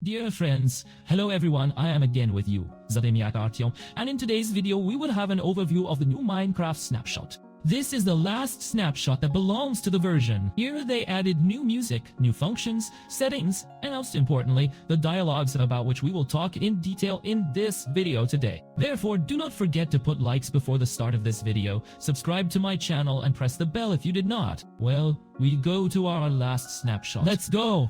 Dear friends, hello everyone, I am again with you, TheDeinekoArtem, and in today's video we will have an overview of the new Minecraft snapshot. This is the last snapshot that belongs to the version. Here they added new music, new functions, settings, and most importantly, the dialogues about which we will talk in detail in this video today. Therefore, do not forget to put likes before the start of this video, subscribe to my channel, and press the bell if you did not. Well, we go to our last snapshot. Let's go!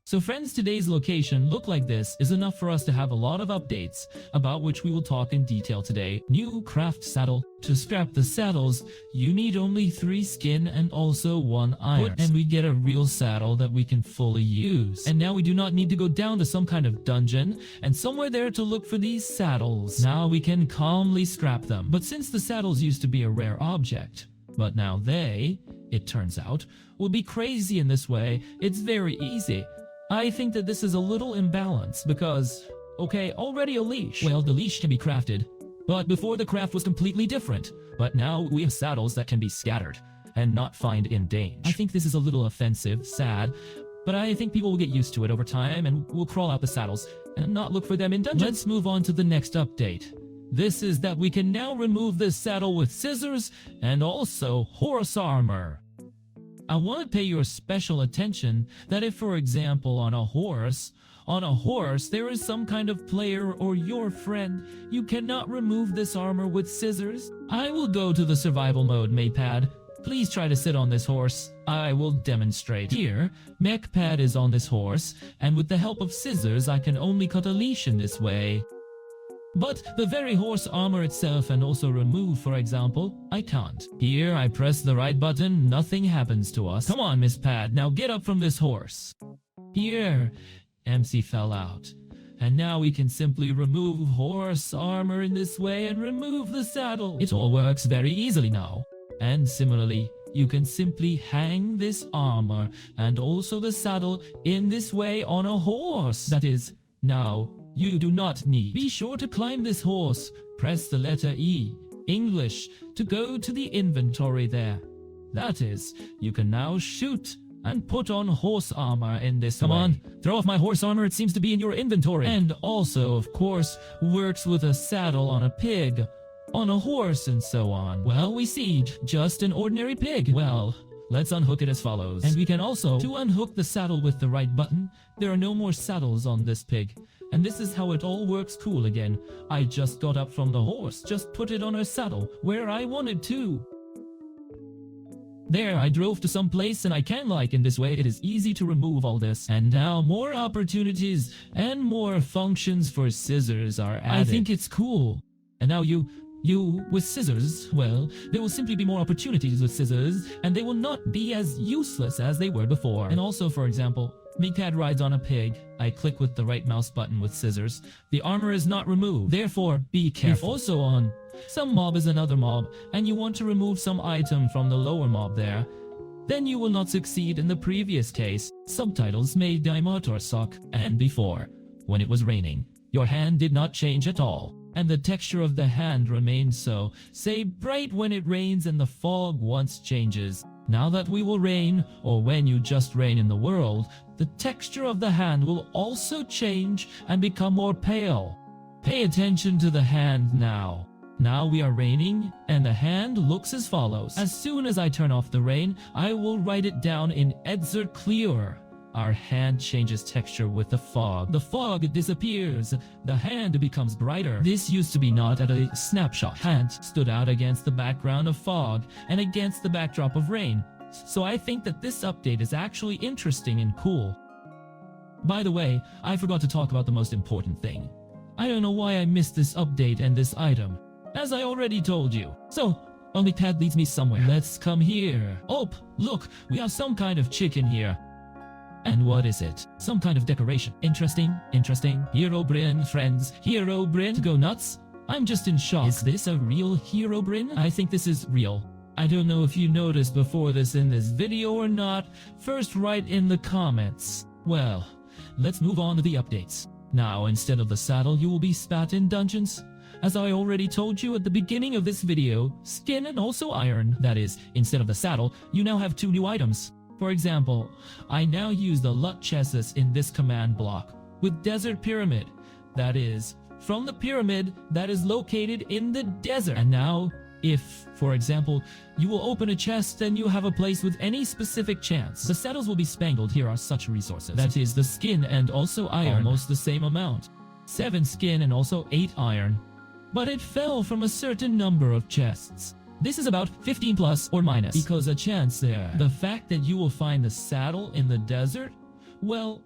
So friends, today's location look like this is enough for us to have a lot of updates, about which we will talk in detail today. New craft saddle. To scrap the saddles, you need only 3 skin and also 1 iron. And we get a real saddle that we can fully use. And now we do not need to go down to some kind of dungeon and somewhere there to look for these saddles. Now we can calmly scrap them. But since the saddles used to be a rare object, but now they, it turns out, will be crazy in this way, it's very easy. I think that this is a little imbalanced because, okay, already a leash. Well, the leash can be crafted, but before the craft was completely different. But now we have saddles that can be scattered and not find in danger. I think this is a little offensive, sad, but I think people will get used to it over time and will crawl out the saddles and not look for them in dungeons. Let's move on to the next update. This is that we can now remove this saddle with scissors and also horse armor. I want to pay your special attention that if, for example, on a horse there is some kind of player or your friend, you cannot remove this armor with scissors. I will go to the survival mode, Maypad. Please try to sit on this horse. I will demonstrate. Here, Mechpad is on this horse, and with the help of scissors I can only cut a leash in this way. But the very horse armor itself and also remove, for example, I can't. Here I press the right button, nothing happens to us. Come on, Miss Pad, now get up from this horse. Here, MC fell out. And now we can simply remove horse armor in this way and remove the saddle. It all works very easily now. And similarly, you can simply hang this armor and also the saddle in this way on a horse. That is, now, you do not need. Be sure to climb this horse. Press the letter E, English, to go to the inventory there. That is, you can now shoot and put on horse armor in this way. Come on, throw off my horse armor, it seems to be in your inventory. And also, of course, works with a saddle on a pig, on a horse and so on. Well, we see just an ordinary pig. Well, let's unhook it as follows. And we can also, to unhook the saddle with the right button, there are no more saddles on this pig. And this is how it all works cool again. I just got up from the horse, just put it on her saddle, where I wanted to. There, I drove to some place and I can in this way it is easy to remove all this. And now more opportunities and more functions for scissors are added. I think it's cool. And now you with scissors, well, there will simply be more opportunities with scissors, and they will not be as useless as they were before. And also, for example, Mechpad rides on a pig. I click with the right mouse button with scissors. The armor is not removed. Therefore, be careful. If also on some mob is another mob, and you want to remove some item from the lower mob there, then you will not succeed in the previous case. Subtitles made Diamotor suck. And before, when it was raining, your hand did not change at all. And the texture of the hand remains so, say bright when it rains and the fog once changes. Now that we will rain, or when you just rain in the world, the texture of the hand will also change and become more pale. Pay attention to the hand now. Now we are raining, and the hand looks as follows. As soon as I turn off the rain, I will write it down in Edzer Clear. Our hand changes texture with the fog. The fog disappears. The hand becomes brighter. This used to be not at a snapshot. Hand stood out against the background of fog and against the backdrop of rain. So I think that this update is actually interesting and cool. By the way, I forgot to talk about the most important thing. I don't know why I missed this update and this item, as I already told you. So, only Pad leads me somewhere. Let's come here. Oh, look, we have some kind of chicken here. And what is it? Some kind of decoration. Interesting. Herobrine, friends. Herobrine. Go nuts? I'm just in shock. Is this a real Herobrine? I think this is real. I don't know if you noticed before this in this video or not. First write in the comments. Well, let's move on to the updates. Now, instead of the saddle, you will be spat in dungeons. As I already told you at the beginning of this video, skin and also iron. That is, instead of the saddle, you now have 2 new items. For example, I now use the LUT chassis in this command block with Desert Pyramid. That is, from the pyramid that is located in the desert. And now, if, for example, you will open a chest and you have a place with any specific chance, the saddles will be spangled. Here are such resources. That is, the skin and also iron, almost the same amount. 7 skin and also 8 iron. But it fell from a certain number of chests. This is about 15 plus or minus, because a chance there. The fact that you will find the saddle in the desert, well,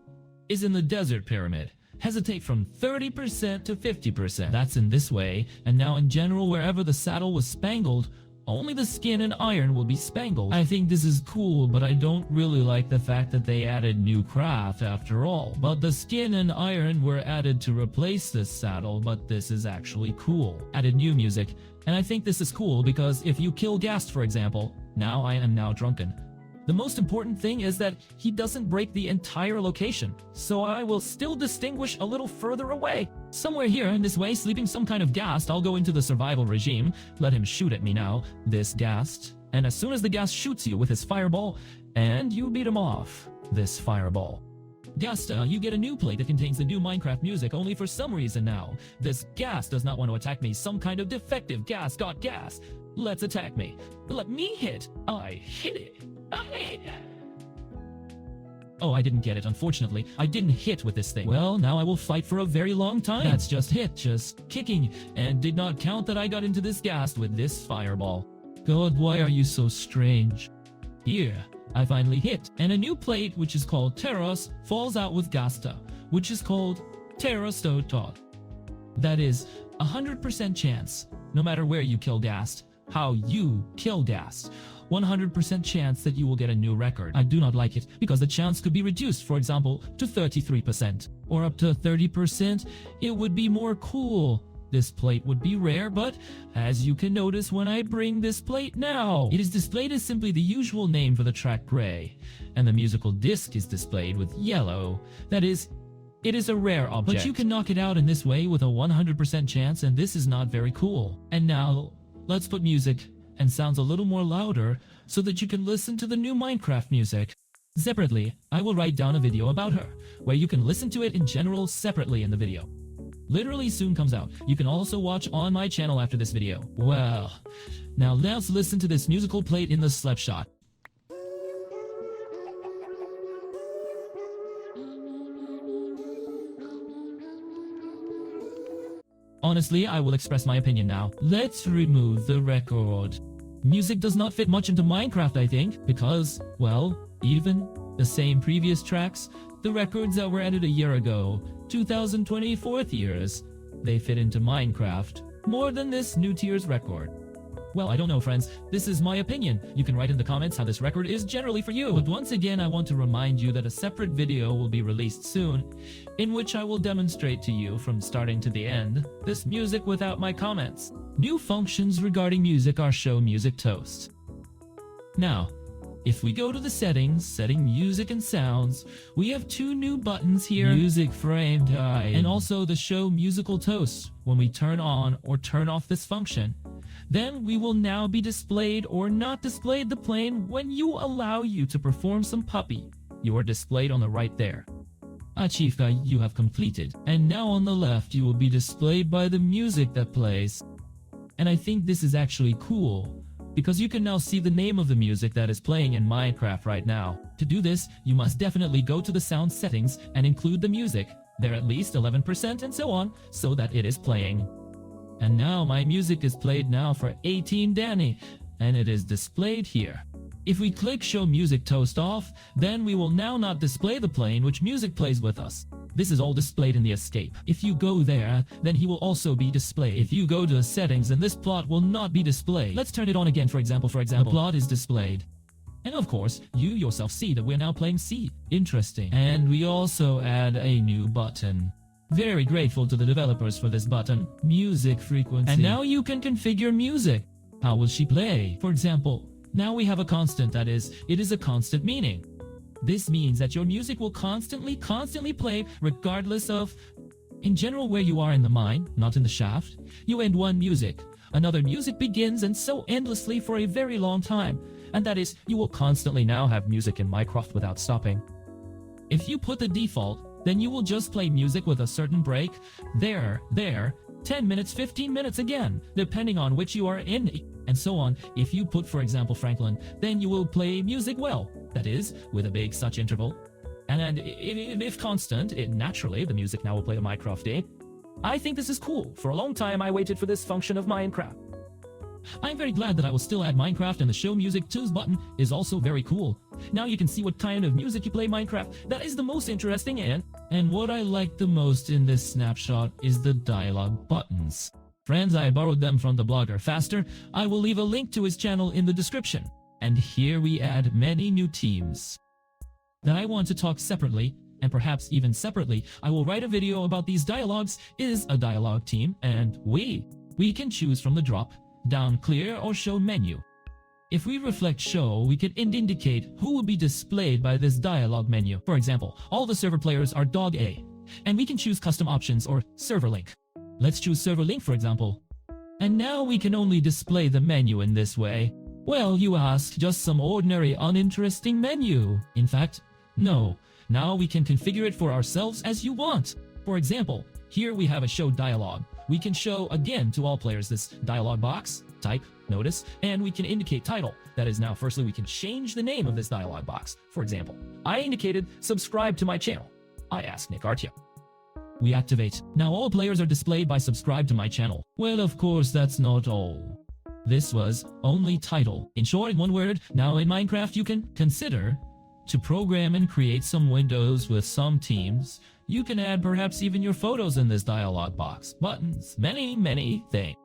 is in the desert pyramid. Hesitate from 30% to 50%. That's in this way, and now in general, wherever the saddle was spangled, only the skin and iron will be spangled. I think this is cool, but I don't really like the fact that they added new craft after all. But the skin and iron were added to replace this saddle, but this is actually cool. Added new music, and I think this is cool because if you kill Gast, for example, now I am now drunken. The most important thing is that he doesn't break the entire location, so I will still distinguish a little further away. Somewhere here in this way, sleeping some kind of Ghast, I'll go into the survival regime, let him shoot at me now, this Ghast, and as soon as the Ghast shoots you with his fireball, and you beat him off, this fireball. Ghast, you get a new plate that contains the new Minecraft music only for some reason now. This Ghast does not want to attack me, some kind of defective Ghast got gas. Let's attack me. Let me hit. I hit it. Oh, I didn't get it, unfortunately. I didn't hit with this thing. Well, now I will fight for a very long time. That's just hit, just kicking, and did not count that I got into this Ghast with this fireball. God, why are you so strange? Here, I finally hit, and a new plate, which is called Terros, falls out with Gasta, which is called Terrostotot. That is, 100% chance, no matter where you kill Ghast, how you kill Ghast. 100% chance that you will get a new record. I do not like it because the chance could be reduced, for example, to 33%. Or up to 30%, it would be more cool. This plate would be rare, but as you can notice when I bring this plate now, it is displayed as simply the usual name for the track gray, and the musical disc is displayed with yellow. That is, it is a rare object. But you can knock it out in this way with a 100% chance, and this is not very cool. And now, let's put music and sounds a little more louder so that you can listen to the new Minecraft music. Separately, I will write down a video about her, where you can listen to it in general separately in the video. Literally soon comes out. You can also watch on my channel after this video. Well, now let's listen to this musical plate in the snapshot. Honestly, I will express my opinion now. Let's remove the record. Music does not fit much into Minecraft, I think, because, well, even the same previous tracks, the records that were added a year ago, 2024 years, they fit into Minecraft more than this new tier's record. Well, I don't know, friends. This is my opinion. You can write in the comments how this record is generally for you. But once again, I want to remind you that a separate video will be released soon, in which I will demonstrate to you from starting to the end this music without my comments. New functions regarding music are show music toast. Now, if we go to the settings, setting music and sounds, we have 2 new buttons here, music frame hide, and also the show musical toast. When we turn on or turn off this function, then we will now be displayed or not displayed the plane when you allow you to perform some puppy. You are displayed on the right there. Achivka, you have completed. And now on the left, you will be displayed by the music that plays. And I think this is actually cool, because you can now see the name of the music that is playing in Minecraft right now. To do this, you must definitely go to the sound settings and include the music. They're at least 11% and so on, so that it is playing. And now my music is played now for 18 Danny, and it is displayed here. If we click show music toast off, then we will now not display the plane which music plays with us. This is all displayed in the escape. If you go there, then he will also be displayed. If you go to the settings, then this plot will not be displayed. Let's turn it on again, for example, the plot is displayed. And of course, you yourself see that we're now playing C. Interesting. And we also add a new button. Very grateful to the developers for this button, music frequency. And now you can configure music. How will she play? For example, now we have a constant, that is, it is a constant meaning. This means that your music will constantly play regardless of In general, where you are in the mine, not in the shaft, you end one music. Another music begins, and so endlessly for a very long time. And that is, you will constantly now have music in Minecraft without stopping. If you put the default, then you will just play music with a certain break. There, 10 minutes, 15 minutes again, depending on which you are in, and so on. If you put, for example, Franklin, then you will play music well. That is, with a big such interval. And if constant, naturally, the music now will play a Minecraft day. I think this is cool. For a long time, I waited for this function of Minecraft. I'm very glad that I will still add Minecraft, and the Show Music Tools button is also very cool. Now you can see what kind of music you play Minecraft. That is the most interesting, and what I like the most in this snapshot is the dialogue buttons. Friends, I borrowed them from the blogger Faster. I will leave a link to his channel in the description. And here we add many new teams that I want to talk separately, and perhaps even separately. I will write a video about these dialogues. Is a dialogue team, and we can choose from the drop down clear or show menu. If we reflect show, we can indicate who will be displayed by this dialog menu. For example, all the server players are dog A, and we can choose custom options or server link. Let's choose server link, for example. And now we can only display the menu in this way. Well, you ask, just some ordinary uninteresting menu. In fact, no. Now we can configure it for ourselves as you want. For example, here we have a show dialog. We can show again to all players this dialog box, type, notice, and we can indicate title. That is, now firstly we can change the name of this dialog box. For example, I indicated subscribe to my channel. I ask TheDeinekoArtem. We activate. Now all players are displayed by subscribe to my channel. Well, of course, that's not all. This was only title. In short, in one word, now in Minecraft you can consider to program and create some windows with some teams. You can add perhaps even your photos in this dialog box, buttons, many things.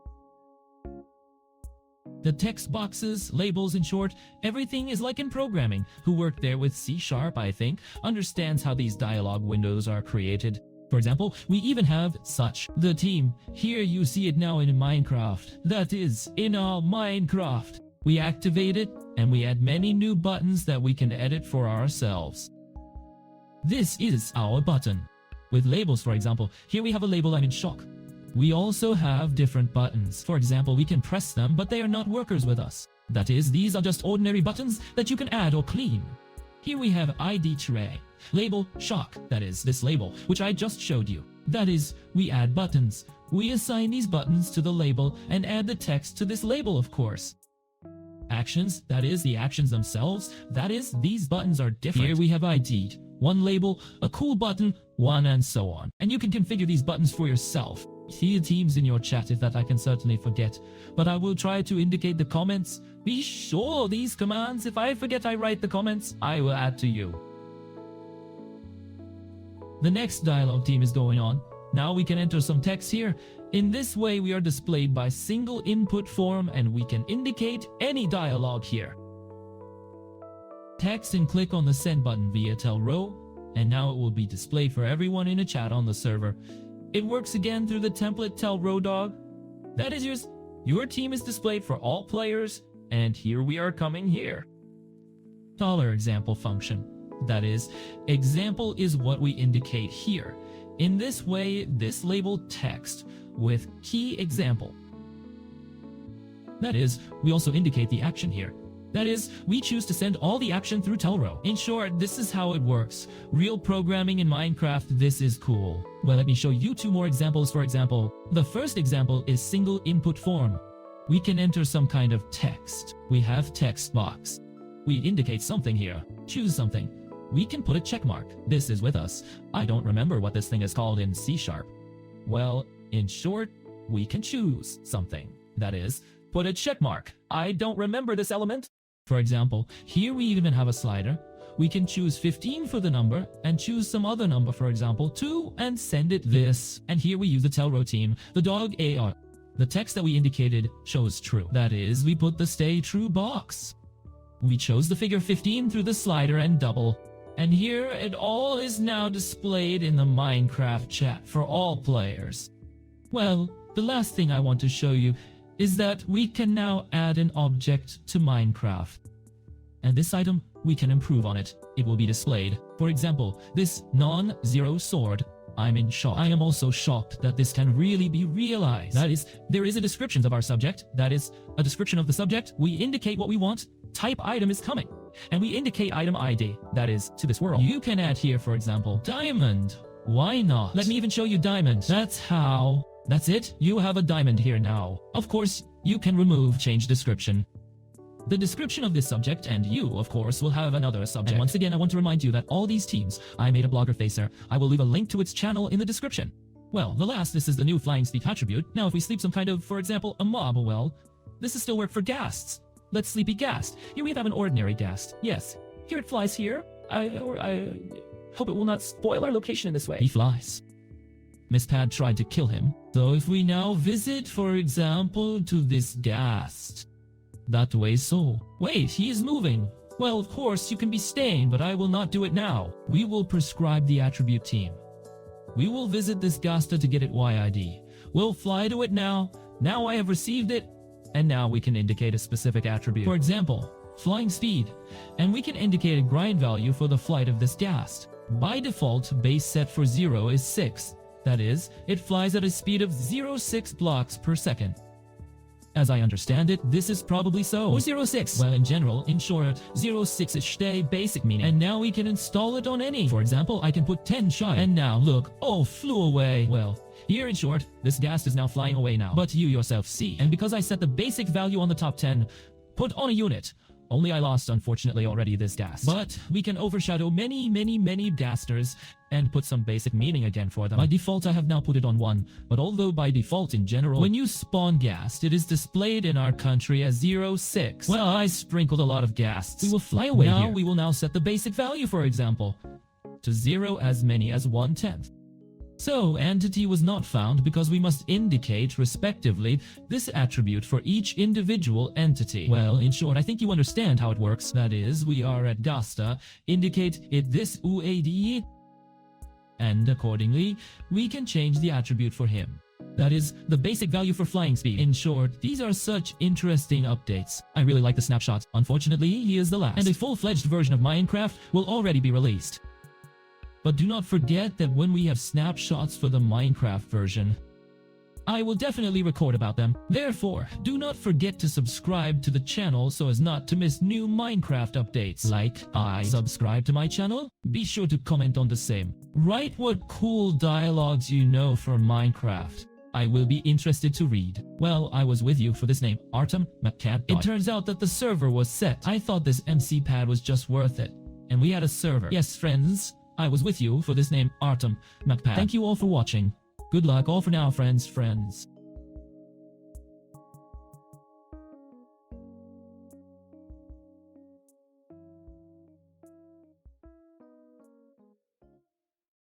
The text boxes, labels, in short, everything is like in programming. Who worked there with C#, I think, understands how these dialog windows are created. For example, we even have such, the team. Here you see it now in Minecraft. That is, in our Minecraft. We activate it, and we add many new buttons that we can edit for ourselves. This is our button. With labels, for example, here we have a label I'm in shock. We also have different buttons. For example, we can press them, but they are not workers with us. That is, these are just ordinary buttons that you can add or clean. Here we have ID tray. Label shock, that is, this label, which I just showed you. That is, we add buttons. We assign these buttons to the label and add the text to this label, of course. Actions, that is, the actions themselves, that is, these buttons are different. Here we have ID, one label, a cool button, one, and so on. And you can configure these buttons for yourself. See the teams in your chat if that I can certainly forget, but I will try to indicate the comments. Be sure these commands, if I forget I write the comments, I will add to you. The next dialog team is going on. Now we can enter some text here. In this way we are displayed by single input form, and we can indicate any dialog here. Text and click on the send button via tell row, and now it will be displayed for everyone in a chat on the server. It works again through the template tell row dog. That is your team is displayed for all players, and here we are coming here. $example function. That is, example is what we indicate here. In this way, this label text with key example. That is, we also indicate the action here. That is, we choose to send all the action through tell row. In short, this is how it works. Real programming in Minecraft, this is cool. Well, let me show you two more examples. For example, the first example is single input form. We can enter some kind of text. We have text box. We indicate something here. Choose something. We can put a check mark. This is with us. I don't remember what this thing is called in C#. Well, in short, we can choose something. That is, put a check mark. I don't remember this element. For example, here we even have a slider. We can choose 15 for the number and choose some other number, for example, 2, and send it this. And here we use the tell row team, the dog AR. The text that we indicated shows true. That is, we put the stay true box. We chose the figure 15 through the slider and double. And here it all is now displayed in the Minecraft chat for all players. Well, the last thing I want to show you is that we can now add an object to Minecraft. And this item, we can improve on it. It will be displayed. For example, this non-zero sword. I'm in shock. I am also shocked that this can really be realized. That is, there is a description of our subject. That is, a description of the subject. We indicate what we want. Type item is coming. And we indicate item ID. That is, to this world. You can add here, for example, diamond. Why not? Let me even show you diamond. That's how. That's it. You have a diamond here now. Of course, you can remove change description. The description of this subject, and you, of course, will have another subject. And once again, I want to remind you that all these teams, I made a blogger facer. I will leave a link to its channel in the description. Well, this is the new flying speed attribute. Now, if we sleep some kind of, for example, a mob, well, this is still work for ghasts. Let's sleepy ghast. Here we have an ordinary ghast. Yes, here it flies here. I hope it will not spoil our location in this way. He flies. Miss Pad tried to kill him. So if we now visit, for example, to this ghast. That way so. Wait, he is moving. Well, of course, you can be staying, but I will not do it now. We will prescribe the attribute team. We will visit this Gasta to get it YID. We'll fly to it now. Now I have received it. And now we can indicate a specific attribute. For example, flying speed. And we can indicate a grind value for the flight of this Gast. By default, base set for 0 is 6. That is, it flies at a speed of 0.6 blocks per second. As I understand it, this is probably so. Or 0.6. Well, in general, in short, 0.6 is stay basic meaning. And now we can install it on any. For example, I can put 10 shy. And now, look, oh, flew away. Well, here in short, this ghast is now flying away now. But you yourself see. And because I set the basic value on the top 10, put on a unit. Only I lost, unfortunately, already this ghast. But we can overshadow many ghasters and put some basic meaning again for them. By default, I have now put it on 1. But although by default in general, when you spawn ghast, it is displayed in our country as 0.6. Well, I sprinkled a lot of ghasts. We will fly away now. We will now set the basic value, for example, to 0 as many as 1/10. So, entity was not found because we must indicate, respectively, this attribute for each individual entity. Well, in short, I think you understand how it works. That is, we are at Gasta, indicate it this UAD, and accordingly, we can change the attribute for him. That is, the basic value for flying speed. In short, these are such interesting updates. I really like the snapshot. Unfortunately, he is the last. And a full-fledged version of Minecraft will already be released. But do not forget that when we have snapshots for the Minecraft version, I will definitely record about them. Therefore, do not forget to subscribe to the channel so as not to miss new Minecraft updates. Subscribe to my channel? Be sure to comment on the same. Write what cool dialogues you know for Minecraft. I will be interested to read. Well, I was with you for this name, Artem McCad. It turns out that the server was set. I thought this MC pad was just worth it. And we had a server. Yes, friends. I was with you for this name, Artem McPad. Thank you all for watching. Good luck all for now, friends.